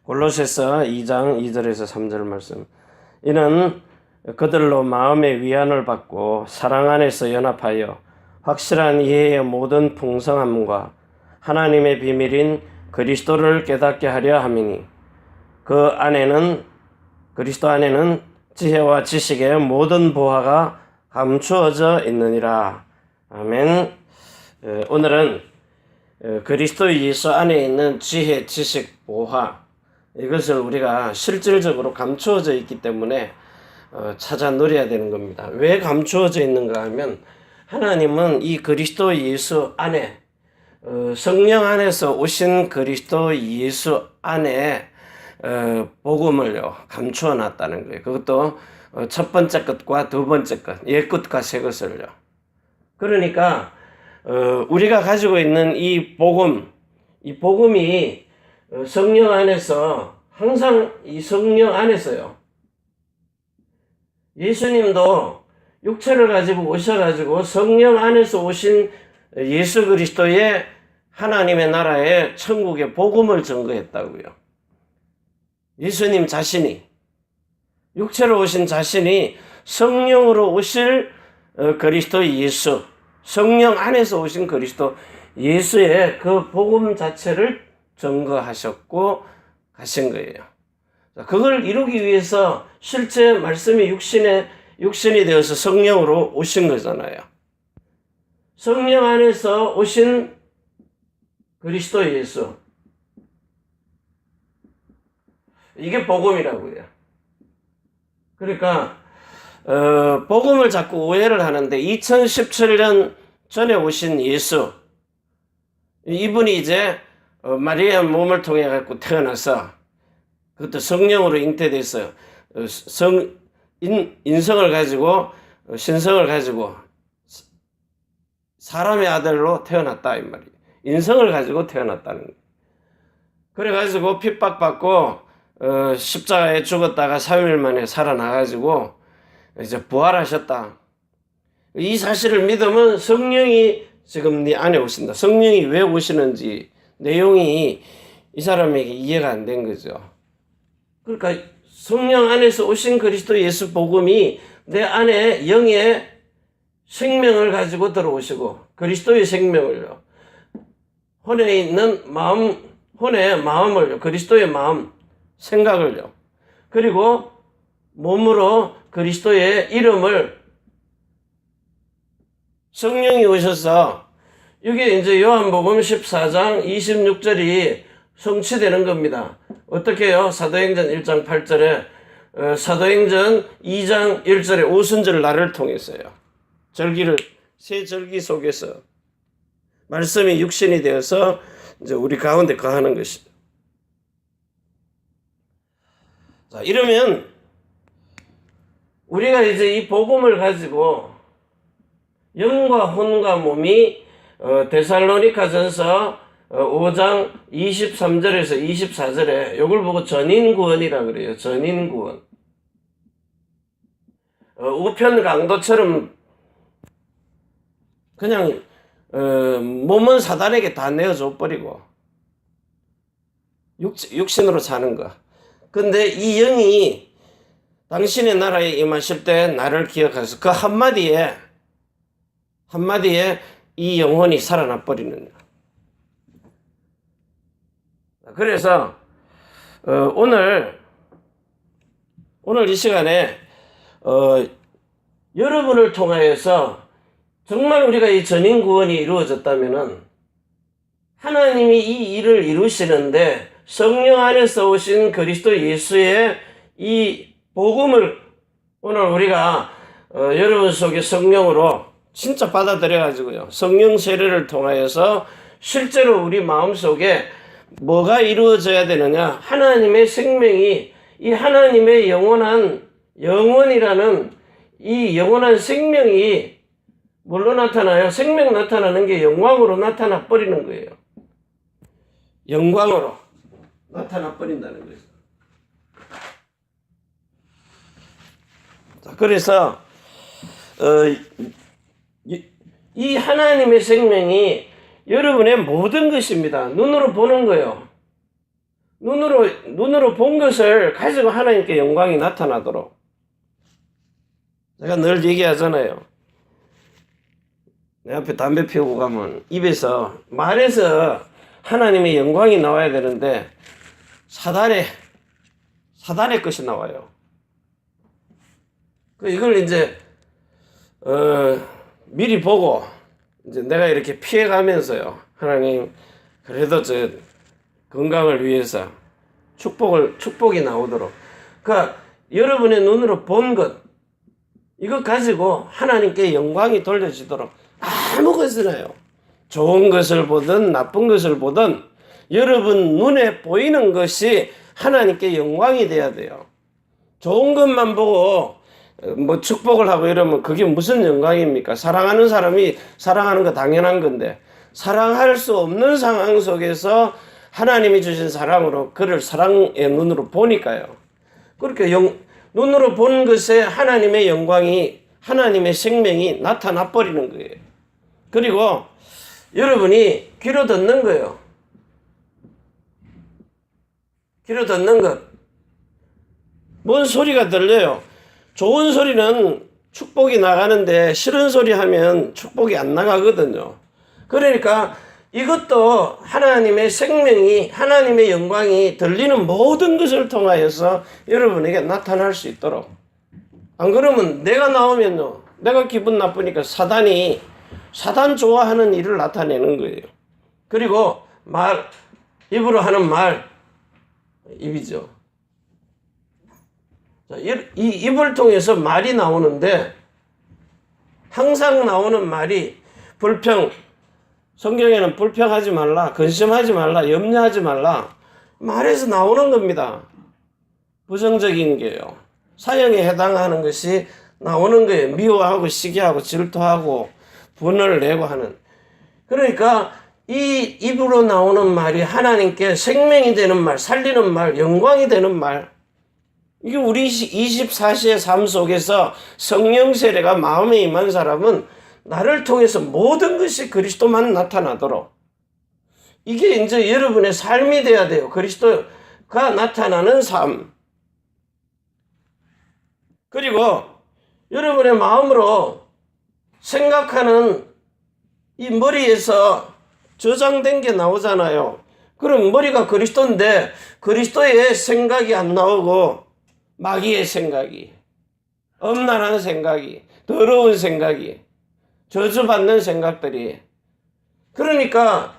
골로새서 2장 2절에서 3절 말씀. 이는 그들로 마음의 위안을 받고 사랑 안에서 연합하여 확실한 이해의 모든 풍성함과 하나님의 비밀인 그리스도를 깨닫게 하려 함이니 그 안에는 그리스도 안에는 지혜와 지식의 모든 보화가 감추어져 있느니라. 아멘. 오늘은 그리스도 예수 안에 있는 지혜, 지식, 보화, 이것을 우리가 실질적으로 감추어져 있기 때문에 찾아 누려야 되는 겁니다. 왜 감추어져 있는가 하면 하나님은 이 그리스도 예수 안에 성령 안에서 오신 그리스도 예수 안에 복음을요 감추어 놨다는 거예요. 그것도 첫 번째 것과 두 번째 것, 옛 것과 새 것을요. 그러니까 우리가 가지고 있는 이 복음이 성령 안에서 항상 이 성령 안에서요. 예수님도 육체를 가지고 오셔가지고 성령 안에서 오신 예수 그리스도의 하나님의 나라의 천국의 복음을 증거했다고요. 예수님 자신이 육체로 오신 자신이 성령으로 오실 그리스도 예수, 성령 안에서 오신 그리스도 예수의 그 복음 자체를 증거하셨고 가신 거예요. 그걸 이루기 위해서 실제 말씀이 육신이 되어서 성령으로 오신 거잖아요. 성령 안에서 오신 그리스도 예수. 이게 복음이라고요. 그러니까 복음을 자꾸 오해를 하는데 2017년 전에 오신 예수, 이분이 이제 마리아 몸을 통해 갖고 태어나서 그것도 성령으로 잉태돼서 인성을 가지고 신성을 가지고 사람의 아들로 태어났다 이 말이에요. 인성을 가지고 태어났다는 거예요. 그래가지고 핍박받고 십자가에 죽었다가 3일 만에 살아나가지고 이제 부활하셨다. 이 사실을 믿으면 성령이 지금 네 안에 오신다. 성령이 왜 오시는지 내용이 이 사람에게 이해가 안 된 거죠. 그러니까 성령 안에서 오신 그리스도 예수 복음이 내 안에 영의 생명을 가지고 들어오시고 그리스도의 생명을요. 혼에 있는 혼의 마음을요. 그리스도의 마음, 생각을요. 그리고 몸으로 그리스도의 이름을 성령이 오셔서 이게 이제 요한복음 14장 26절이 성취되는 겁니다. 어떻게 해요? 사도행전 1장 8절에 사도행전 2장 1절에 오순절 날을 통해서요. 새 절기 속에서 말씀이 육신이 되어서 이제 우리 가운데 거하는 것이죠. 자, 이러면 우리가 이제 이 복음을 가지고 영과 혼과 몸이 데살로니가전서 5장 23절에서 24절에 이걸 보고 전인구원이라 그래요. 전인구원. 우편 강도처럼 그냥 몸은 사단에게 다 내어줘 버리고 육신으로 사는 거. 근데 이 영이 당신의 나라에 임하실 때 나를 기억하셔서 그 한마디에 이 영혼이 살아나 버리는 거예요. 그래서 오늘 이 시간에 여러분을 통하여서 정말 우리가 이 전인 구원이 이루어졌다면은 하나님이 이 일을 이루시는데 성령 안에서 오신 그리스도 예수의 이 복음을 오늘 우리가 여러분 속에 성령으로 진짜 받아들여가지고요. 성령 세례를 통하여서 실제로 우리 마음속에 뭐가 이루어져야 되느냐. 하나님의 생명이 이 하나님의 영원이라는 이 영원한 생명이 뭘로 나타나요? 생명 나타나는 게 영광으로 나타나 버리는 거예요. 영광으로 나타나 버린다는 거예요. 자, 그래서 이 하나님의 생명이 여러분의 모든 것입니다. 눈으로 보는 거예요. 눈으로 본 것을 가지고 하나님께 영광이 나타나도록. 제가 늘 얘기하잖아요. 내 앞에 담배 피우고 가면 입에서, 말에서 하나님의 영광이 나와야 되는데 사단의 것이 나와요. 이걸 이제 미리 보고 이제 내가 이렇게 피해가면서요. 하나님, 그래도 저 건강을 위해서 축복이 나오도록. 그러니까 여러분의 눈으로 본 것, 이것 가지고 하나님께 영광이 돌려지도록 아무 것이나요. 좋은 것을 보든 나쁜 것을 보든 여러분 눈에 보이는 것이 하나님께 영광이 돼야 돼요. 좋은 것만 보고 뭐 축복을 하고 이러면 그게 무슨 영광입니까? 사랑하는 사람이 사랑하는 거 당연한 건데, 사랑할 수 없는 상황 속에서 하나님이 주신 사랑으로 그를 사랑의 눈으로 보니까요. 그렇게 눈으로 본 것에 하나님의 영광이, 하나님의 생명이 나타나 버리는 거예요. 그리고 여러분이 귀로 듣는 거예요. 귀로 듣는 것. 뭔 소리가 들려요? 좋은 소리는 축복이 나가는데 싫은 소리 하면 축복이 안 나가거든요. 그러니까 이것도 하나님의 생명이, 하나님의 영광이 들리는 모든 것을 통하여서 여러분에게 나타날 수 있도록. 안 그러면 내가 나오면요, 내가 기분 나쁘니까 사단 좋아하는 일을 나타내는 거예요. 그리고 입으로 하는 말, 입이죠. 이 입을 통해서 말이 나오는데 항상 나오는 말이 성경에는 불평하지 말라, 근심하지 말라, 염려하지 말라, 말에서 나오는 겁니다. 부정적인 게요. 사형에 해당하는 것이 나오는 거예요. 미워하고 시기하고 질투하고 분을 내고 하는. 그러니까 이 입으로 나오는 말이 하나님께 생명이 되는 말, 살리는 말, 영광이 되는 말. 이게 우리 24시의 삶 속에서 성령 세례가 마음에 임한 사람은 나를 통해서 모든 것이 그리스도만 나타나도록. 이게 이제 여러분의 삶이 돼야 돼요. 그리스도가 나타나는 삶. 그리고 여러분의 마음으로 생각하는 이 머리에서 저장된 게 나오잖아요. 그럼 머리가 그리스도인데 그리스도의 생각이 안 나오고 마귀의 생각이, 엄난한 생각이, 더러운 생각이, 저주받는 생각들이. 그러니까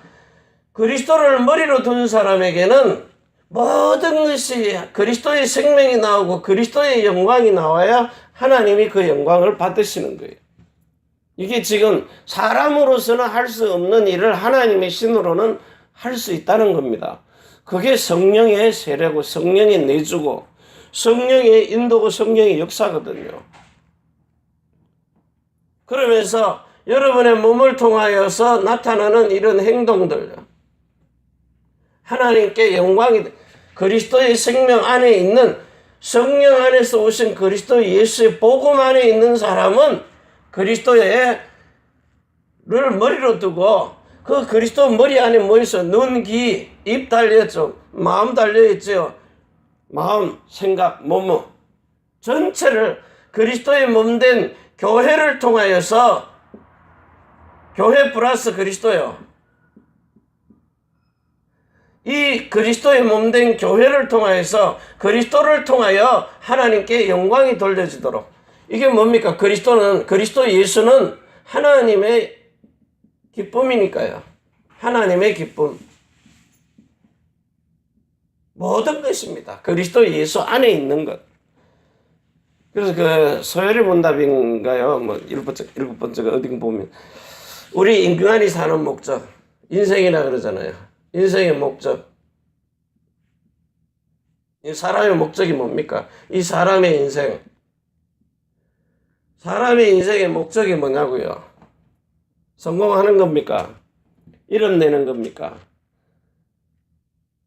그리스도를 머리로 둔 사람에게는 모든 것이 그리스도의 생명이 나오고 그리스도의 영광이 나와야 하나님이 그 영광을 받으시는 거예요. 이게 지금 사람으로서는 할 수 없는 일을 하나님의 신으로는 할 수 있다는 겁니다. 그게 성령의 세례고 성령이 내주고 성령의 인도고 성령의 역사거든요. 그러면서 여러분의 몸을 통하여서 나타나는 이런 행동들, 하나님께 영광이, 그리스도의 생명 안에 있는, 성령 안에서 오신 그리스도 예수의 복음 안에 있는 사람은 그리스도를 머리로 두고 그 그리스도 머리 안에 뭐 있어? 눈, 귀, 입 달려있죠. 마음 달려있죠. 마음, 생각, 몸 전체를 그리스도의 몸된 교회를 통하여서, 교회 플러스 그리스도요. 이 그리스도의 몸된 교회를 통하여서 그리스도를 통하여 하나님께 영광이 돌려지도록. 이게 뭡니까? 그리스도 예수는 하나님의 기쁨이니까요. 하나님의 기쁨. 모든 것입니다. 그리스도 예수 안에 있는 것. 그래서 그 소요리 문답인가요? 뭐 일곱 번째가 어디 보면 우리 인간이 사는 목적, 인생이라 그러잖아요. 인생의 목적. 이 사람의 목적이 뭡니까? 이 사람의 인생. 사람의 인생의 목적이 뭐냐고요? 성공하는 겁니까? 이름 내는 겁니까?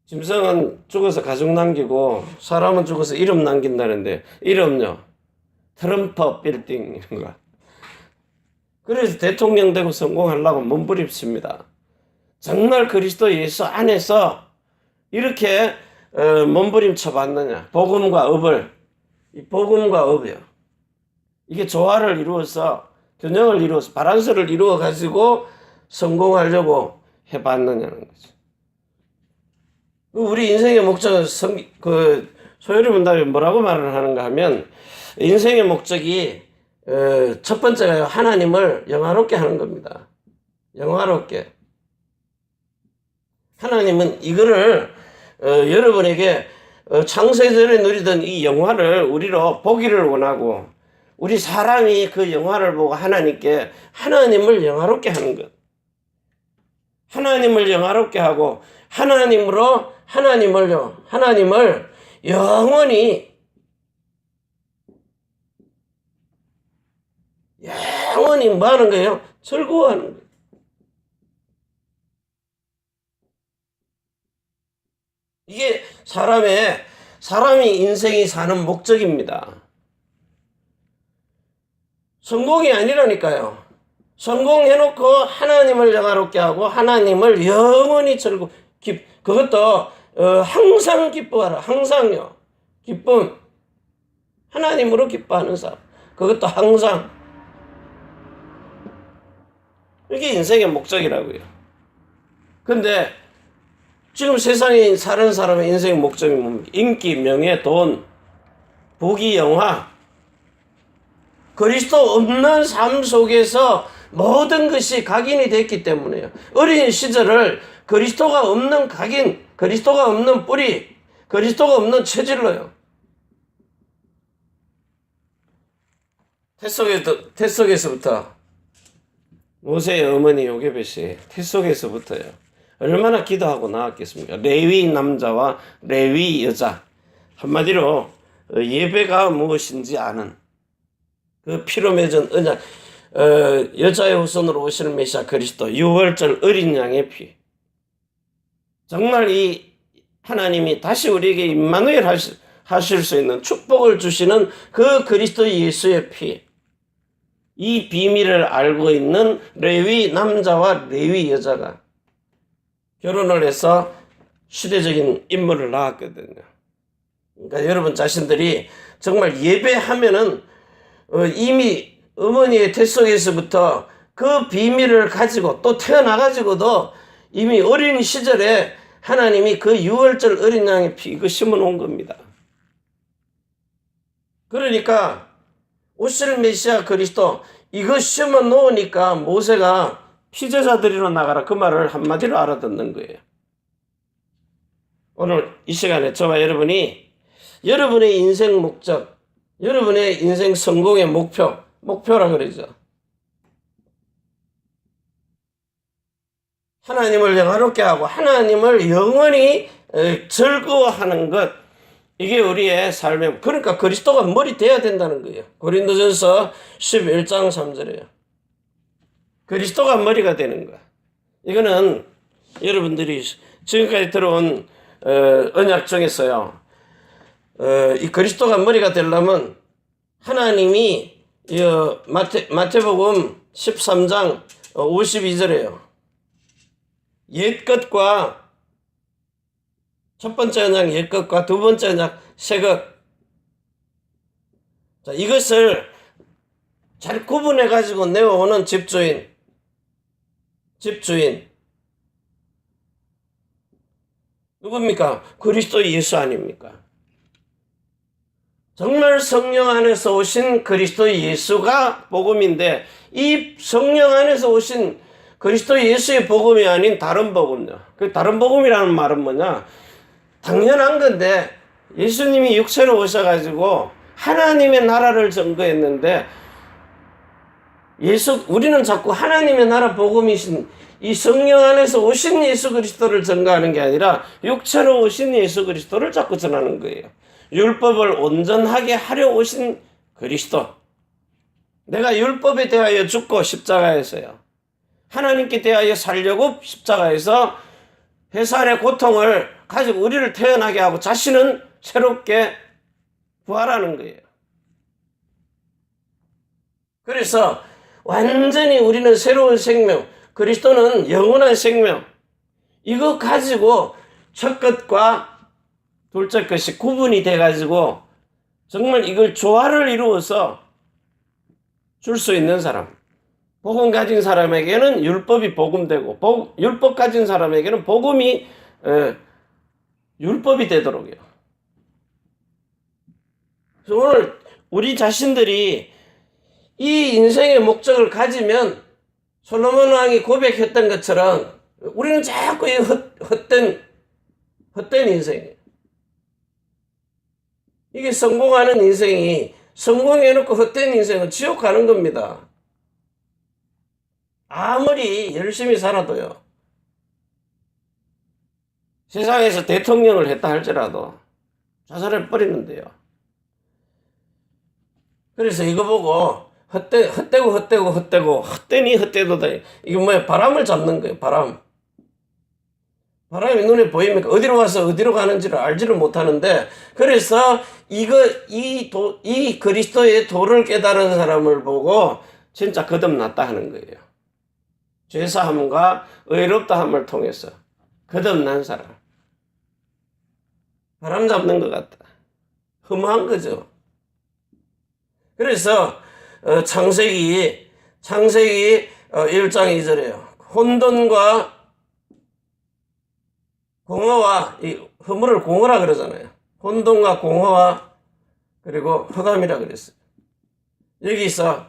짐승은 죽어서 가족 남기고 사람은 죽어서 이름 남긴다는데, 이름요? 트럼프 빌딩 이런 거. 그래서 대통령 되고 성공하려고 몸부림칩니다. 정말 그리스도 예수 안에서 이렇게 몸부림쳐 봤느냐? 복음과 업을. 이 복음과 업이요. 이게 조화를 이루어서 균형을 이루어서 바란스를 이루어 가지고 성공하려고 해봤느냐는 거죠. 우리 인생의 목적은 소요리 문답이 뭐라고 말을 하는가 하면 인생의 목적이 첫 번째가 하나님을 영화롭게 하는 겁니다. 영화롭게. 하나님은 이거를 여러분에게 창세전에 누리던 이 영화를 우리로 보기를 원하고 우리 사람이 그 영화를 보고 하나님을 영화롭게 하는 것. 하나님을 영화롭게 하고 하나님을 영원히 뭐 하는 거예요? 즐거워하는 거예요. 이게 사람이 인생이 사는 목적입니다. 성공이 아니라니까요. 성공해놓고 하나님을 영화롭게 하고 하나님을 영원히 그것도 항상 기뻐하라. 항상요. 기쁨. 하나님으로 기뻐하는 사람. 그것도 항상. 이게 인생의 목적이라고요. 근데 지금 세상에 사는 사람의 인생의 목적이 뭡니까? 인기, 명예, 돈, 부귀, 영화. 그리스도 없는 삶 속에서 모든 것이 각인이 됐기 때문에요. 어린 시절을 그리스도가 없는 각인, 그리스도가 없는 뿌리, 그리스도가 없는 체질로요. 태속에서부터 모세의 어머니 요게벳이 태속에서부터요. 얼마나 기도하고 나왔겠습니까? 레위 남자와 레위 여자. 한마디로 예배가 무엇인지 아는 그 피로 맺은 언약, 여자의 후손으로 오시는 메시아 그리스도, 유월절 어린 양의 피. 정말 이 하나님이 다시 우리에게 임마누엘 하실 수 있는 축복을 주시는 그 그리스도 예수의 피. 이 비밀을 알고 있는 레위 남자와 레위 여자가 결혼을 해서 시대적인 인물을 낳았거든요. 그러니까 여러분 자신들이 정말 예배하면은 이미 어머니의 태속에서부터 그 비밀을 가지고 또 태어나가지고도 이미 어린 시절에 하나님이 그 유월절 어린 양의 피 이거 심어 놓은 겁니다. 그러니까 오실 메시아 그리스도 이거 심어 놓으니까 모세가 피제자들이로 나가라 그 말을 한마디로 알아듣는 거예요. 오늘 이 시간에 저와 여러분이 여러분의 인생 목적, 여러분의 인생 성공의 목표라 그러죠. 하나님을 영화롭게 하고 하나님을 영원히 즐거워하는 것, 이게 우리의 삶의, 그러니까 그리스도가 머리 돼야 된다는 거예요. 고린도전서 11장 3절이에요. 그리스도가 머리가 되는 거야. 이거는 여러분들이 지금까지 들어온 언약 중에서요. 이 그리스도가 머리가 되려면 하나님이 마태복음 13장 52절에요. 옛것과 첫 번째 언약 옛것과 두 번째 언약 새것. 자, 이것을 잘 구분해 가지고 내어오는 집주인. 누굽니까? 그리스도 예수 아닙니까? 정말 성령 안에서 오신 그리스도 예수가 복음인데 이 성령 안에서 오신 그리스도 예수의 복음이 아닌 다른 복음요. 그 다른 복음이라는 말은 뭐냐? 당연한 건데 예수님이 육체로 오셔가지고 하나님의 나라를 증거했는데 우리는 자꾸 하나님의 나라 복음이신 이 성령 안에서 오신 예수 그리스도를 증거하는 게 아니라 육체로 오신 예수 그리스도를 자꾸 전하는 거예요. 율법을 온전하게 하려 오신 그리스도. 내가 율법에 대하여 죽고 십자가에서요. 하나님께 대하여 살려고 십자가에서 회살의 고통을 가지고 우리를 태어나게 하고 자신은 새롭게 부활하는 거예요. 그래서 완전히 우리는 새로운 생명, 그리스도는 영원한 생명, 이거 가지고 첫 것과 둘째 것이 구분이 돼가지고 정말 이걸 조화를 이루어서 줄 수 있는 사람. 복음 가진 사람에게는 율법이 복음되고 율법 가진 사람에게는 복음이 율법이 되도록요. 그래서 오늘 우리 자신들이 이 인생의 목적을 가지면 솔로몬 왕이 고백했던 것처럼 우리는 자꾸 이 헛된 인생이에요. 이게 성공하는 인생이 성공해놓고 헛된 인생은 지옥 가는 겁니다. 아무리 열심히 살아도요. 세상에서 대통령을 했다 할지라도 자살해 버리는데요. 그래서 이거 보고 헛되니 헛되도다. 이게 뭐야? 바람을 잡는 거예요. 바람이 눈에 보이면 어디로 와서 어디로 가는지를 알지를 못하는데, 그래서 이 그리스도의 도를 깨달은 사람을 보고 진짜 거듭났다 하는 거예요. 죄사함과 의롭다함을 통해서 거듭난 사람. 바람 잡는 것 같다. 허무한 거죠. 그래서 창세기 1장 2절에요. 혼돈과 공허와 이 허물을 공허라 그러잖아요. 혼돈과 공허와 그리고 흑암이라 그랬어요. 여기서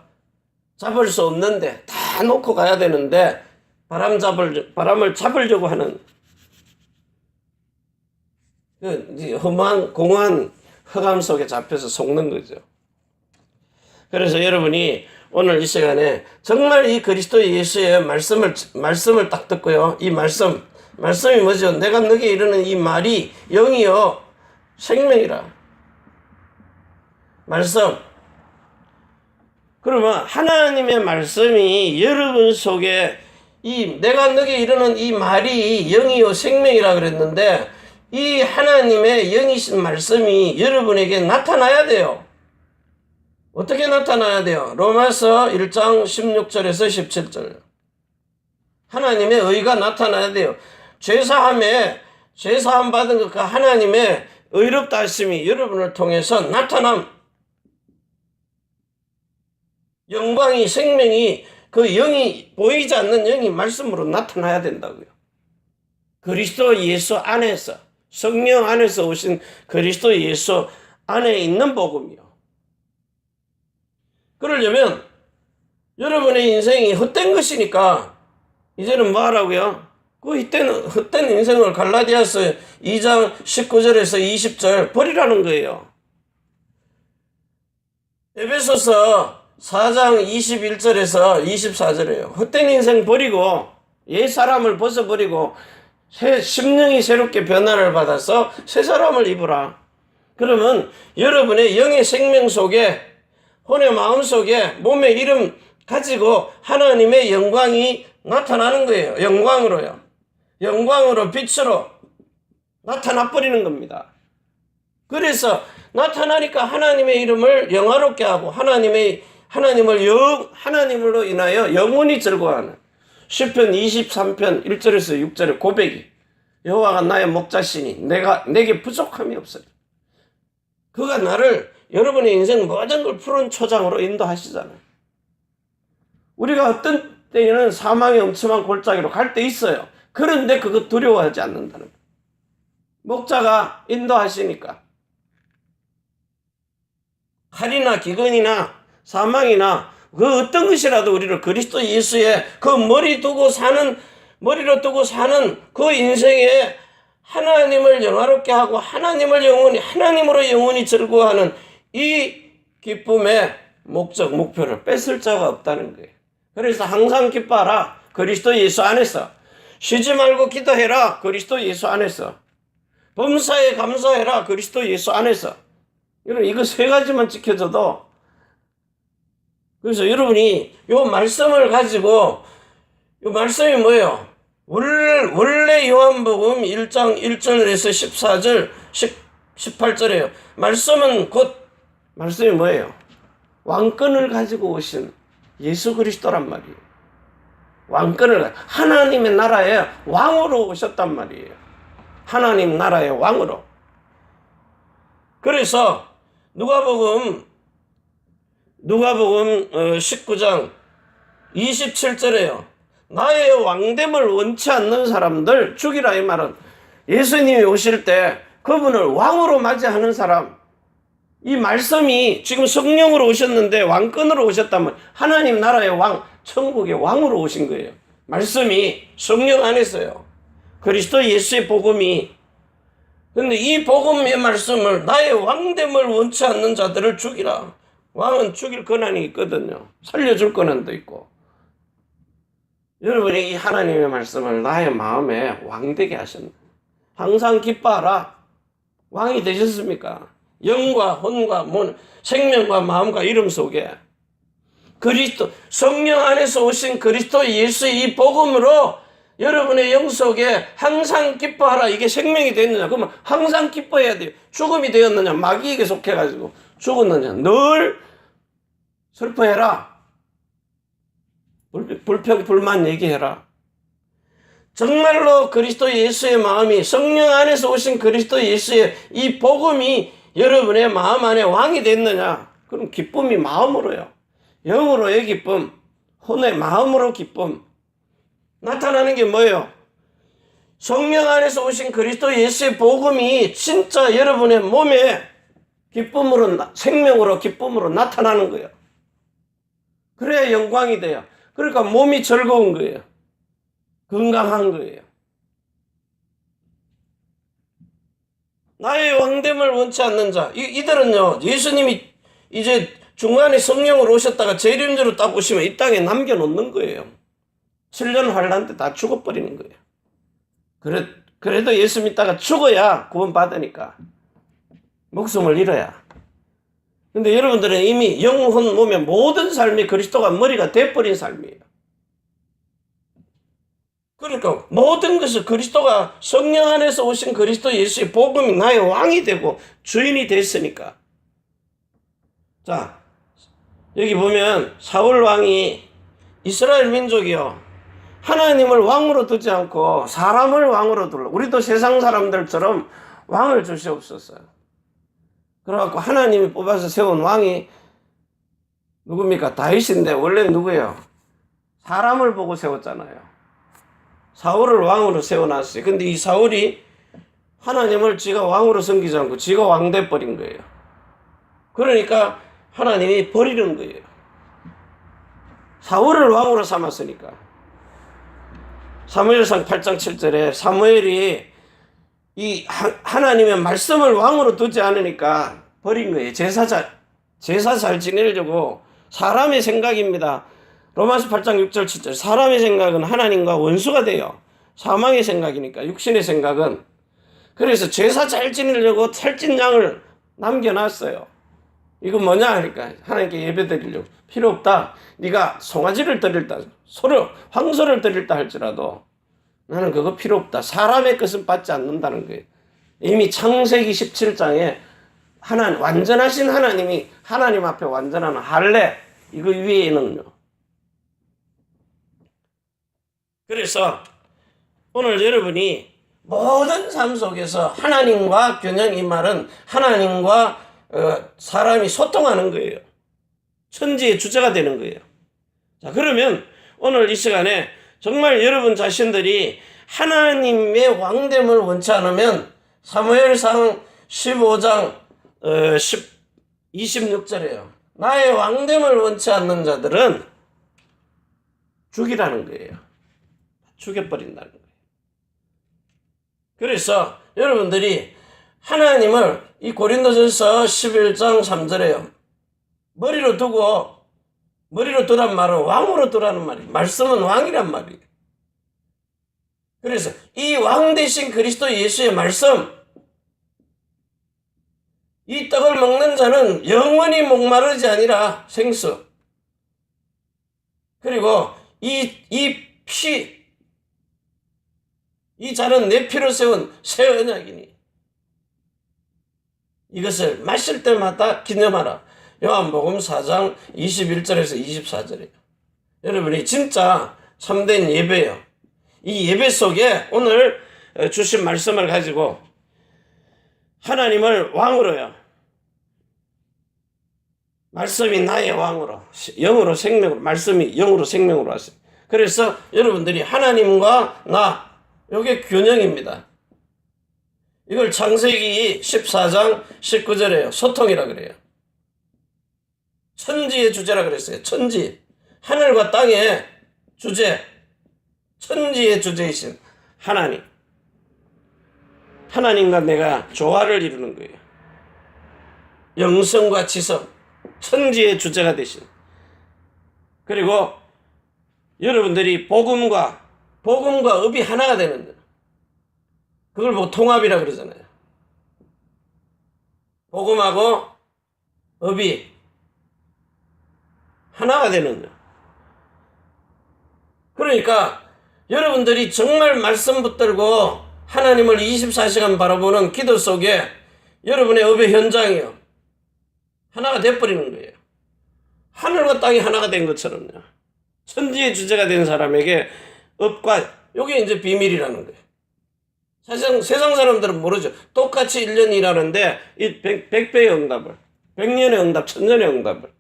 잡을 수 없는데 다 놓고 가야 되는데 바람을 잡으려고 하는 그 허무한 공허한 흑암 속에 잡혀서 속는 거죠. 그래서 여러분이 오늘 이 시간에 정말 이 그리스도 예수의 말씀을 딱 듣고요. 이 말씀이 뭐죠? 내가 너에게 이르는 이 말이 영이요 생명이라. 말씀. 그러면 하나님의 말씀이 여러분 속에 내가 너에게 이르는 이 말이 영이요 생명이라 그랬는데, 이 하나님의 영이신 말씀이 여러분에게 나타나야 돼요. 어떻게 나타나야 돼요? 로마서 1장 16절에서 17절. 하나님의 의가 나타나야 돼요. 죄사함 받은 것과 하나님의 의롭다 하심이 여러분을 통해서 나타남. 영광이, 생명이, 그 영이, 보이지 않는 영이 말씀으로 나타나야 된다고요. 그리스도 예수 안에서, 성령 안에서 오신 그리스도 예수 안에 있는 복음이요. 그러려면 여러분의 인생이 헛된 것이니까 이제는 뭐 하라고요? 그 헛된 인생을 갈라디아서 2장 19절에서 20절 버리라는 거예요. 에베소서 4장 21절에서 24절이에요. 헛된 인생 버리고 옛 사람을 벗어버리고 심령이 새롭게 변화를 받아서 새 사람을 입으라. 그러면 여러분의 영의 생명 속에, 혼의 마음 속에, 몸의 이름 가지고 하나님의 영광이 나타나는 거예요. 영광으로요. 영광으로, 빛으로 나타나 버리는 겁니다. 그래서 나타나니까 하나님의 이름을 영화롭게 하고 하나님으로 인하여 영원히 즐거워하는 시편 23편 1절에서 6절의 고백이, 여호와가 나의 목자시니 내게 부족함이 없어요. 그가 나를 여러분의 인생 모든 걸 푸른 초장으로 인도하시잖아요. 우리가 어떤 때에는 사망의 엄청난 골짜기로 갈 때 있어요. 그런데 그거 두려워하지 않는다는 거예요. 목자가 인도하시니까. 칼이나 기근이나 사망이나 그 어떤 것이라도 우리를 그리스도 예수의 그 머리로 두고 사는 그 인생에 하나님을 영화롭게 하고 하나님으로 영원히 즐거워하는 이 기쁨의 목표를 뺏을 자가 없다는 거예요. 그래서 항상 기뻐하라. 그리스도 예수 안에서. 쉬지 말고 기도해라. 그리스도 예수 안에서. 범사에 감사해라. 그리스도 예수 안에서. 여러분, 이거 세 가지만 지켜져도, 그래서 여러분이 요 말씀을 가지고, 요 말씀이 뭐예요? 원래 요한복음 1장 1절에서 14절, 18절이에요. 말씀이 뭐예요? 왕권을 가지고 오신 예수 그리스도란 말이에요. 하나님의 나라의 왕으로 오셨단 말이에요. 하나님 나라의 왕으로. 그래서 누가복음 19장 27절에요. 나의 왕됨을 원치 않는 사람들 죽이라, 이 말은 예수님이 오실 때 그분을 왕으로 맞이하는 사람, 이 말씀이 지금 성령으로 오셨는데 왕권으로 오셨다면 하나님 나라의 왕, 천국의 왕으로 오신 거예요. 말씀이 성령 안에서요. 그리스도 예수의 복음이. 근데 이 복음의 말씀을 나의 왕됨을 원치 않는 자들을 죽이라. 왕은 죽일 권한이 있거든요. 살려줄 권한도 있고. 여러분이 이 하나님의 말씀을 나의 마음에 왕되게 하셨네. 항상 기뻐하라. 왕이 되셨습니까? 영과 혼과 생명과 마음과 이름 속에 그리스도, 성령 안에서 오신 그리스도 예수의 이 복음으로 여러분의 영 속에 항상 기뻐하라. 이게 생명이 되었느냐? 그러면 항상 기뻐해야 돼요. 죽음이 되었느냐? 마귀에게 속해가지고 죽었느냐? 늘 슬퍼해라. 불평, 불만 얘기해라. 정말로 그리스도 예수의 마음이, 성령 안에서 오신 그리스도 예수의 이 복음이 여러분의 마음 안에 왕이 됐느냐? 그럼 기쁨이 마음으로요. 영으로의 기쁨, 혼의 마음으로 기쁨. 나타나는 게 뭐예요? 성령 안에서 오신 그리스도 예수의 복음이 진짜 여러분의 몸에 기쁨으로, 생명으로, 기쁨으로 나타나는 거예요. 그래야 영광이 돼요. 그러니까 몸이 즐거운 거예요. 건강한 거예요. 나의 왕됨을 원치 않는 자, 이들은요, 예수님이 이제 중간에 성령으로 오셨다가 재림주로 딱 오시면 이 땅에 남겨놓는 거예요. 7년 환란 때 다 죽어버리는 거예요. 그래도 예수 믿다가 죽어야 구원받으니까. 목숨을 잃어야. 근데 여러분들은 이미 영혼, 몸의 모든 삶이 그리스도가 머리가 돼버린 삶이에요. 그러니까 모든 것을 그리스도가 성령 안에서 오신 그리스도 예수의 복음이 나의 왕이 되고 주인이 됐으니까. 자, 여기 보면 사울 왕이 이스라엘 민족이요, 하나님을 왕으로 두지 않고 사람을 왕으로 둘러. 우리도 세상 사람들처럼 왕을 주시옵소서. 그래갖고 하나님이 뽑아서 세운 왕이 누굽니까? 다윗인데 원래 누구예요? 사람을 보고 세웠잖아요. 사울을 왕으로 세워놨어요. 근데 이 사울이 하나님을 지가 왕으로 섬기지 않고 지가 왕 돼버린 거예요. 그러니까 하나님이 버리는 거예요. 사울을 왕으로 삼았으니까. 사무엘상 8장 7절에 사무엘이 이 하나님의 말씀을 왕으로 두지 않으니까 버린 거예요. 제사 잘 지내려고. 사람의 생각입니다. 로마서 8장 6절 7절. 사람의 생각은 하나님과 원수가 돼요. 사망의 생각이니까, 육신의 생각은. 그래서 제사 잘 지내려고 살찐 양을 남겨놨어요. 이거 뭐냐 하니까 하나님께 예배 드리려고. 필요 없다. 네가 송아지를 드릴다, 황소를 드릴다 할지라도 나는 그거 필요 없다. 사람의 것은 받지 않는다는 거예요. 이미 창세기 17장에 완전하신 하나님이 하나님 앞에 완전한 할례, 이거 위에는요. 그래서 오늘 여러분이 모든 삶 속에서 하나님과 균형, 이 말은 하나님과 사람이 소통하는 거예요. 천지의 주체가 되는 거예요. 자, 그러면 오늘 이 시간에 정말 여러분 자신들이 하나님의 왕됨을 원치 않으면 사무엘상 15장 26절에요. 나의 왕됨을 원치 않는 자들은 죽이라는 거예요. 죽여버린다는 거예요. 그래서 여러분들이 하나님을 이 고린도전서 11장 3절에요. 머리로 두란 말은 왕으로 두라는 말이에요. 말씀은 왕이란 말이에요. 그래서 이 왕 대신 그리스도 예수의 말씀, 이 떡을 먹는 자는 영원히 목마르지 아니라 생수. 그리고 이 잔은 내 피로 세운 새 언약이니 이것을 마실 때마다 기념하라. 요한복음 4장 21절에서 24절이에요. 여러분이 진짜 참된 예배예요. 이 예배 속에 오늘 주신 말씀을 가지고 하나님을 왕으로요, 말씀이 나의 왕으로, 영으로 생명으로, 말씀이 영으로 생명으로 왔어요. 그래서 여러분들이 하나님과 나, 이게 균형입니다. 이걸 창세기 14장 19절에요. 소통이라 그래요. 천지의 주제라 그랬어요. 천지. 하늘과 땅의 주제. 천지의 주제이신 하나님. 하나님과 내가 조화를 이루는 거예요. 영성과 지성. 천지의 주제가 되신. 그리고 여러분들이 복음과 업이 하나가 되는 거예요. 그걸 뭐 통합이라 그러잖아요. 복음하고 업이 하나가 되는 거예요. 그러니까 여러분들이 정말 말씀 붙들고 하나님을 24시간 바라보는 기도 속에 여러분의 업의 현장이요. 하나가 돼버리는 거예요. 하늘과 땅이 하나가 된 것처럼요. 천지의 주제가 된 사람에게 업과, 이게 이제 비밀이라는 거예요. 사실 세상 사람들은 모르죠. 똑같이 1년 일하는데 이 100배의 응답을, 100년의 응답, 1000년의 응답을.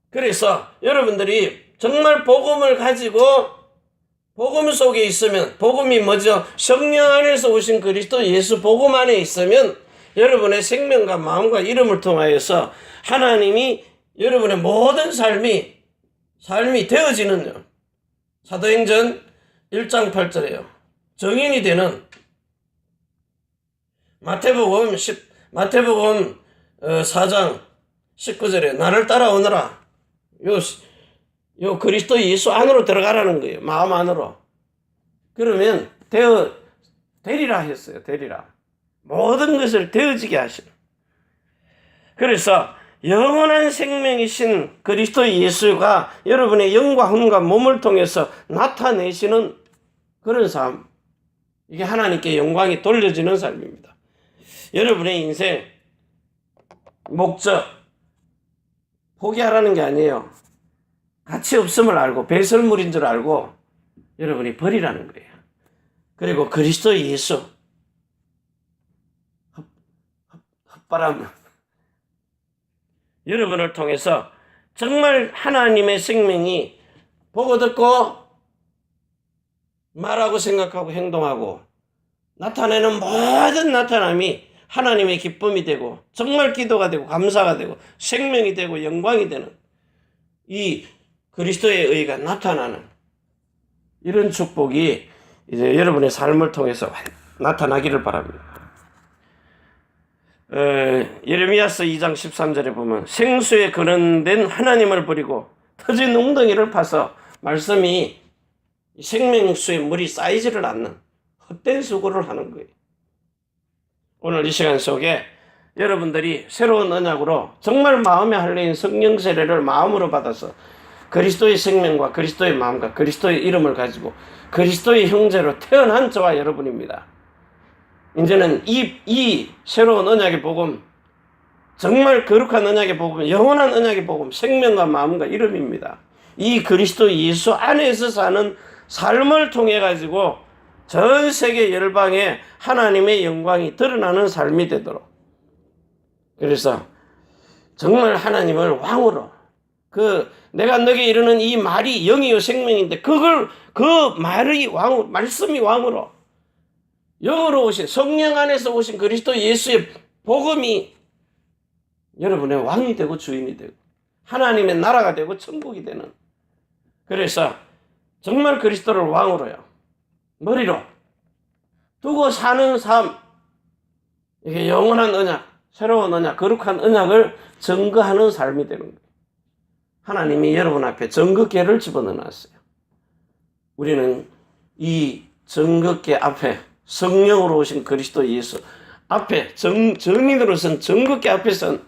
그래서 여러분들이 정말 복음을 가지고 복음 속에 있으면, 복음이 뭐죠? 성령 안에서 오신 그리스도 예수 복음 안에 있으면 여러분의 생명과 마음과 이름을 통하여서 하나님이 여러분의 모든 삶이 되어지는, 사도행전 1장 8절에요. 정인이 되는, 마태복음 4장 19절에 나를 따라오너라. 요 그리스도 예수 안으로 들어가라는 거예요. 마음 안으로. 그러면 되리라 했어요. 되리라. 모든 것을 되어지게 하시는. 그래서 영원한 생명이신 그리스도 예수가 여러분의 영과 혼과 몸을 통해서 나타내시는 그런 삶. 이게 하나님께 영광이 돌려지는 삶입니다. 여러분의 인생 목적 포기하라는 게 아니에요. 가치 없음을 알고 배설물인 줄 알고 여러분이 버리라는 거예요. 그리고 그리스도 예수 헛바람 여러분을 통해서 정말 하나님의 생명이 보고 듣고 말하고 생각하고 행동하고 나타내는 모든 나타남이 하나님의 기쁨이 되고 정말 기도가 되고 감사가 되고 생명이 되고 영광이 되는 이 그리스도의 의가 나타나는 이런 축복이 이제 여러분의 삶을 통해서 나타나기를 바랍니다. 예레미야서 2장 13절에 보면 생수에 근원된 하나님을 버리고 터진 웅덩이를 파서 말씀이 생명수의 물이 쌓이지를 않는 헛된 수고를 하는 거예요. 오늘 이 시간 속에 여러분들이 새로운 언약으로 정말 마음에 할례인 성령 세례를 마음으로 받아서 그리스도의 생명과 그리스도의 마음과 그리스도의 이름을 가지고 그리스도의 형제로 태어난 저와 여러분입니다. 이제는 이 새로운 언약의 복음, 정말 거룩한 언약의 복음, 영원한 언약의 복음, 생명과 마음과 이름입니다. 이 그리스도 예수 안에서 사는 삶을 통해 가지고 전 세계 열방에 하나님의 영광이 드러나는 삶이 되도록, 그래서 정말 하나님을 왕으로, 내가 너에게 이르는 이 말이 영이요 생명인데 그 말이 말씀이 왕으로, 영으로 오신 성령 안에서 오신 그리스도 예수의 복음이 여러분의 왕이 되고 주인이 되고 하나님의 나라가 되고 천국이 되는, 그래서 정말 그리스도를 왕으로요, 머리로 두고 사는 삶, 이게 영원한 언약, 새로운 언약, 거룩한 언약을 증거하는 삶이 되는 거예요. 하나님이 여러분 앞에 증거궤를 집어넣어놨어요. 우리는 이 증거궤 앞에 성령으로 오신 그리스도 예수 앞에 증인으로선 증거궤 앞에 선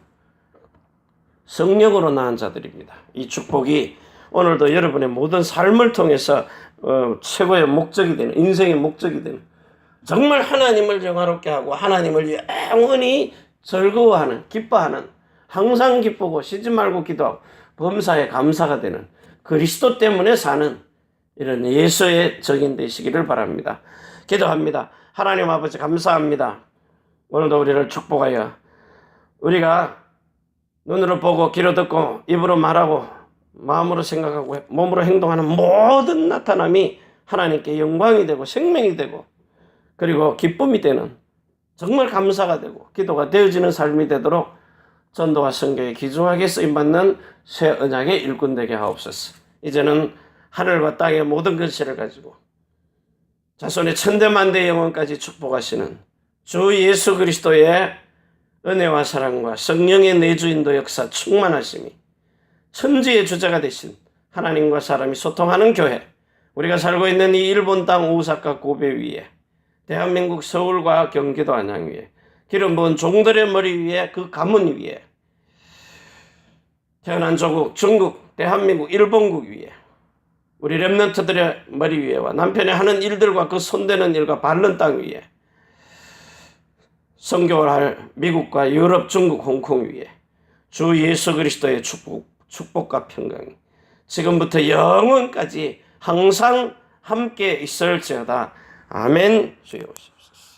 성령으로 낳은 자들입니다. 이 축복이 오늘도 여러분의 모든 삶을 통해서 최고의 목적이 되는, 인생의 목적이 되는, 정말 하나님을 영화롭게 하고 하나님을 영원히 즐거워하는, 기뻐하는, 항상 기쁘고 쉬지 말고 기도하고 범사에 감사가 되는 그리스도 때문에 사는 이런 예수의 적인 되시기를 바랍니다. 기도합니다. 하나님 아버지 감사합니다. 오늘도 우리를 축복하여 우리가 눈으로 보고 귀로 듣고 입으로 말하고 마음으로 생각하고 몸으로 행동하는 모든 나타남이 하나님께 영광이 되고 생명이 되고 그리고 기쁨이 되는 정말 감사가 되고 기도가 되어지는 삶이 되도록 전도와 선교에 귀중하게 쓰임받는 새 언약의 일꾼 되게 하옵소서. 이제는 하늘과 땅의 모든 근시를 가지고 자손의 천대만대 영혼까지 축복하시는 주 예수 그리스도의 은혜와 사랑과 성령의 내주인도 역사 충만하심이 천지의 주자가 되신 하나님과 사람이 소통하는 교회, 우리가 살고 있는 이 일본 땅 오사카 고베 위에, 대한민국 서울과 경기도 안양 위에, 기름 부은 종들의 머리 위에, 그 가문 위에, 태어난 조국 중국, 대한민국, 일본국 위에, 우리 렘넌트들의 머리 위에와 남편이 하는 일들과 그 손대는 일과 바른 땅 위에, 선교를 할 미국과 유럽, 중국, 홍콩 위에 주 예수 그리스도의 축복과 평강이 지금부터 영원까지 항상 함께 있을지어다. 아멘. 주여 오십시오.